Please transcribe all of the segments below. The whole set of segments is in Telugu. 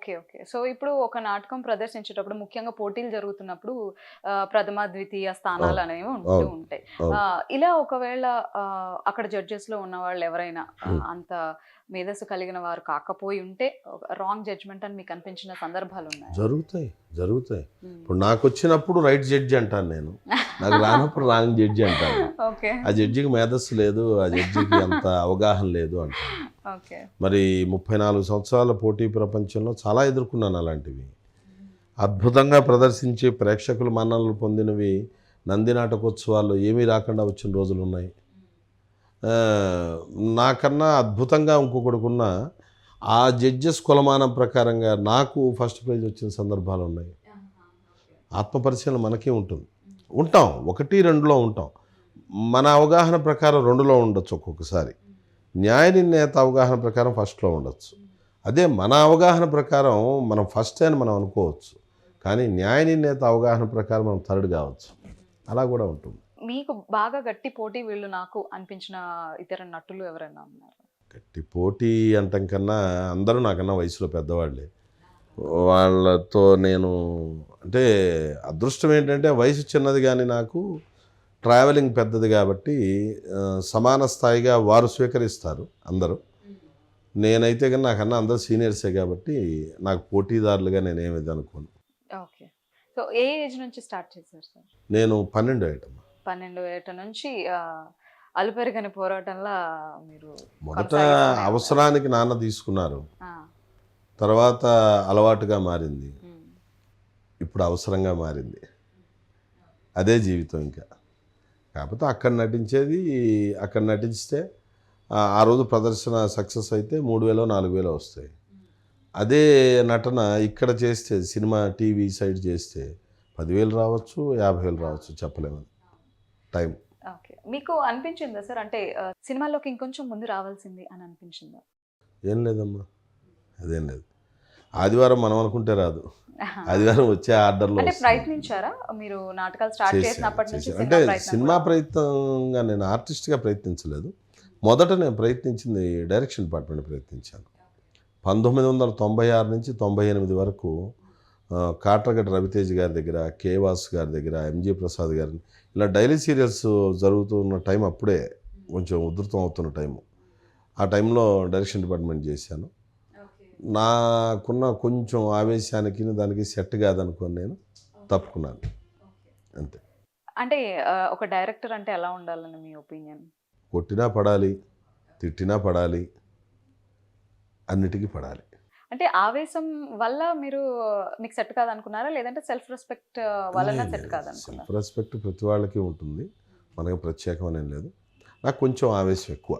ఓకే. ఓకే. సో, ఇప్పుడు ఒక నాటకం ప్రదర్శించేటప్పుడు ముఖ్యంగా పోటీలు జరుగుతున్నప్పుడు ప్రథమ, ద్వితీయ అవును. స్థానాలనేవి ఉంటూ అవును. ఉంటాయి. అవును. ఇలా ఒకవేళ అక్కడ జడ్జెస్‌లో ఉన్నవాళ్ళు ఎవరైనా హ్మ్. అంత మేధస్సు కలిగిన వారు కాకపోయి ఉంటే రాంగ్ జడ్జ్‌మెంట్ అని మీకు అనిపించిన సందర్భాలున్నాయా? జరుగుతాయి. జరుగుతాయి. హ్మ్. ఇప్పుడు నాకొచ్చినప్పుడు రైట్ జడ్జి అంటాను నేను. నాకు రానప్పుడు రాంగ్ జడ్జి అంటాను. ఓకే. ఆ జడ్జికి మేధస్సు లేదు. ఆ జడ్జికి అంత అవగాహన లేదు అంటాను. ఓకే. మరి 34 సంవత్సరాల పోటీ ప్రపంచంలో చాలా ఎదుర్కొన్నాను అలాంటివి. అద్భుతంగా ప్రదర్శించి ప్రేక్షకుల మన్ననలు పొందినవి నంది నాటకోత్సవాల్లో ఏమీ రాకుండా వచ్చిన రోజులున్నాయి. ఆహ్, నాకన్నా అద్భుతంగా ఇంకొకడికున్న ఆ జడ్జెస్ కొలమానం ప్రకారంగా నాకు ఫస్ట్ ప్రైజ్ వచ్చిన సందర్భాలున్నాయి. ఆత్మపరిశీలన మనకే ఉంటుంది. ఉంటాం. 1, 2లో ఉంటాం. మన అవగాహన ప్రకారం 2లో ఉండొచ్చు ఒక్కొక్కసారి. న్యాయ నిర్ణేత అవగాహన ప్రకారం ఫస్ట్‌లో ఉండొచ్చు. అదే మన అవగాహన ప్రకారం మనం ఫస్టే అని మనం అనుకోవచ్చు. కానీ న్యాయ నిర్ణేత అవగాహన ప్రకారం మనం థర్డ్ కావచ్చు. అలా కూడా ఉంటుంది. మీకు బాగా గట్టి పోటీ వీళ్ళు నాకు అనిపించిన ఇతర నటులు ఎవరైనా ఉన్నారా? గట్టి పోటీ అంటం కన్నా అందరూ నాకన్నా వయసులో పెద్దవాళ్ళే. వాళ్ళతో నేను అంటే అదృష్టం ఏంటంటే వయసు చిన్నది గానీ నాకు ట్రావెలింగ్ పెద్దది కాబట్టి సమాన స్థాయిగా వారు స్వీకరిస్తారు అందరూ. నేనైతే గాని నాకన్నా అందరూ సీనియర్సే కాబట్టి నాకు పోటీదారులుగా నేనేమిది అనుకోను. ఓకే. సో, ఏ ఏజ్ నుంచి స్టార్ట్ చేశారు సార్? నేను 12 ఏటమ్మా. 12 ఏట నుంచి అలుపెరగని పోరాటంలా మీరు మొదట కొనసాగిస్తూనే ఉన్నారు. అవసరానికి నాన్న తీసుకున్నారు. ఆ! తర్వాత అలవాటుగా మారింది. హ్మ్. ఇప్పుడు అవసరంగా మారింది. అదే జీవితం ఇంకా. కాకపోతే అక్కడ నటిస్తే ఆ రోజు ప్రదర్శన సక్సెస్ అయితే 3000 4000 వస్తాయి. అదే నటన ఇక్కడ చేస్తే సినిమా, టీవీ సైడ్ చేస్తే 10,000 రావచ్చు, 50,000 రావచ్చు చెప్పలేము. టైం. ఓకే. మీకు అనిపించిందా సార్? అంటే సినిమాలోకి ఇంకొంచెం ముందు రావాల్సింది అని అనిపించిందా? ఏం లేదమ్మా. అదేం లేదు. ఆదివారం మనం అనుకుంటే రాదు. ఆదివారం వచ్చే ఆర్డర్‌లో అంటే వస్తుంది. ప్రయత్నించారా? మీరు నాటకాలు స్టార్ట్ చేసినప్పటి నుంచి అంటే సినిమా ప్రయత్నం సినిమా కూడా ప్రయత్నంగా నేను ఆర్టిస్ట్‌గా ప్రయత్నించలేదు. మొదట నేను ప్రయత్నించింది డైరెక్షన్ డిపార్ట్మెంట్ ప్రయత్నించాను. 1996 నుంచి 98 వరకు కాట్రగడ్డ రవితేజ గారి దగ్గర, కే. వాసు గారి దగ్గర, ఎంజీ ప్రసాద్ గారిని ఇలా డైలీ సీరియల్స్ జరుగుతున్న టైం అప్పుడే కొంచెం ఉధృతం అవుతున్న టైము. ఆ టైంలో డైరెక్షన్ డిపార్ట్మెంట్ చేశాను. నాకున్న కొంచెం ఆవేశానికి దానికి సెట్ కాదనుకోని నేను తప్పుకున్నాను. అంతే. అంటే ఒక డైరెక్టర్ అంటే ఎలా ఉండాలని మీ ఒపీనియన్? కొట్టినా పడాలి, తిట్టినా పడాలి, అన్నిటికీ పడాలి. అంటే ఆవేశం వల్ల మీకు సెట్ కాదనుకున్నారా? లేదంటే సెల్ఫ్ రెస్పెక్ట్ వలన సెట్ లేదు. సెల్ఫ్ కాదనుకున్నారా? రెస్పెక్ట్ ప్రతి వాళ్ళకి ఉంటుంది. మనకి ప్రత్యేకమనేం లేదు. నాకు కొంచెం ఆవేశం ఎక్కువ.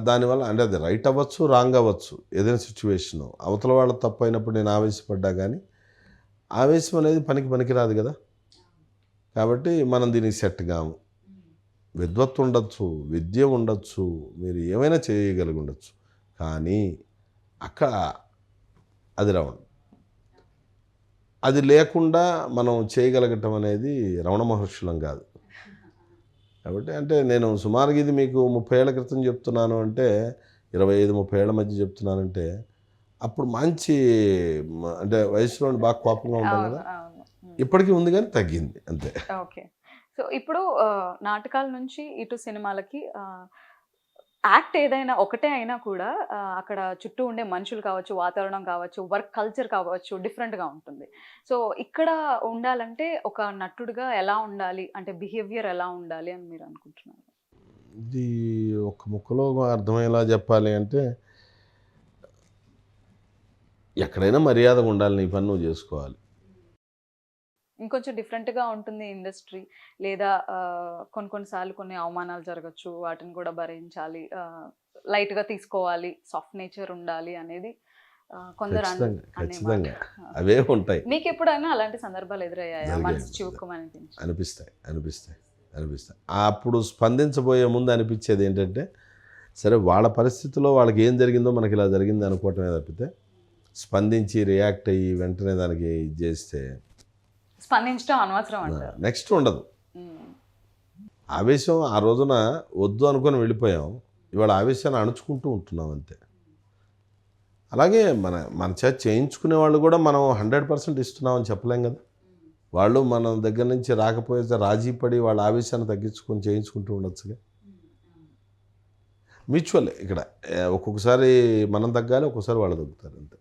దానివల్ల అంటే అది రైట్ అవ్వచ్చు, రాంగ్ అవ్వచ్చు. ఏదైనా సిట్యుయేషను. అవతల వాళ్ళ తప్పైనప్పుడు నేను ఆవేశపడ్డా గానీ, ఆవేశం అనేది పనికిరాదు గదా! కాబట్టి మనం దీనికి సెట్ గాము. విద్వత్తు ఉండొచ్చు, విద్య ఉండొచ్చు, మీరు ఏమైనా చేయగలిగి ఉండొచ్చు. కానీ అక్కడ అది రావడం. అది లేకుండా మనం చేయగలగటం అనేది రమణ మహర్షులం గాదు. కాబట్టి అంటే నేను సుమారుగా ఇది మీకు 30 ఏళ్ల క్రితం చెప్తున్నాను అంటే, 25, 30 ఏళ్ల మధ్య చెప్తున్నానంటే, అప్పుడు మంచి అంటే వయసులో బాగా కోపంగా ఉంటాం అవును. గదా! అవును. హ్మ్. ఇప్పటికి ఉంది గానీ తగ్గింది అంతే. ఓకే. సో, ఇప్పుడు నాటకాల నుంచి ఇటు సినిమాలకి యాక్ట్ ఏదైనా ఒకటే అయినా కూడా అక్కడ చుట్టూ ఉండే మనుషులు కావచ్చు, వాతావరణం కావచ్చు, వర్క్ కల్చర్ కావచ్చు డిఫరెంట్‌గా ఉంటుంది. సో, ఇక్కడ ఉండాలంటే ఒక నటుడుగా ఎలా ఉండాలి? అంటే బిహేవియర్ ఎలా ఉండాలి అని మీరు అనుకుంటున్నారు? ఇది ఒక ముక్కలో అర్థమయ్యేలా చెప్పాలి అంటే, ఎక్కడైనా మర్యాదగా ఉండాలి. నీ పని నువ్వు జేసుకోవాలి. ఇంకొంచెం డిఫరెంట్‌గా ఉంటుంది ఇండస్ట్రీ. లేదా కొన్ని కొన్ని సార్లు కొన్ని అవమానాలు జరగొచ్చు. వాటిని కూడా భరించాలి. లైట్‌గా తీసుకోవాలి. సాఫ్ట్ నేచర్ ఉండాలి అనేది కొందరు ఖచ్చితంగా. అనే మాట. ఖచ్చితంగా. అవే ఉంటాయి. మీకెప్పుడైనా అలాంటి సందర్భాలు ఎదురయ్యాయా? జరిగాయి. మనసు చివుక్కుమనిపించి? అనిపిస్తాయి. అప్పుడు స్పందించబోయే ముందు అనిపిచ్చేదేంటంటే, సరే వాళ్ళ పరిస్థితిలో వాళ్ళకి ఏం జరిగిందో మనకి ఇలా జరిగింది అనుకోవటమే తప్పితే, స్పందించి రియాక్ట్ అయ్యి వెంటనే దానికి ఇది జేస్తే స్పందించడం అనవసరం అంటారు. నెక్స్ట్ ఉండదు. హ్మ్. ఆవేశం ఆ రోజున వద్దు అనుకొని వెళ్ళిపోయాం. ఇవాళ ఆవేశాన్ని అణుచుకుంటూ ఉంటున్నాం అంతే. అలాగే మన చేత చేయించుకునే వాళ్ళు కూడా మనం 100% ఇస్తున్నామని చెప్పలేం కదా. వాళ్ళు మన దగ్గర నుంచి రాకపోతే రాజీ పడి వాళ్ళ ఆవేశాన్ని తగ్గించుకొని చేయించుకుంటూ ఉండొచ్చుగా. మ్యూచువల్ ఇక్కడ ఒక్కొక్కసారి మనం తగ్గాలి, ఒక్కొక్కసారి వాళ్ళు తగ్గుతారు అంతే.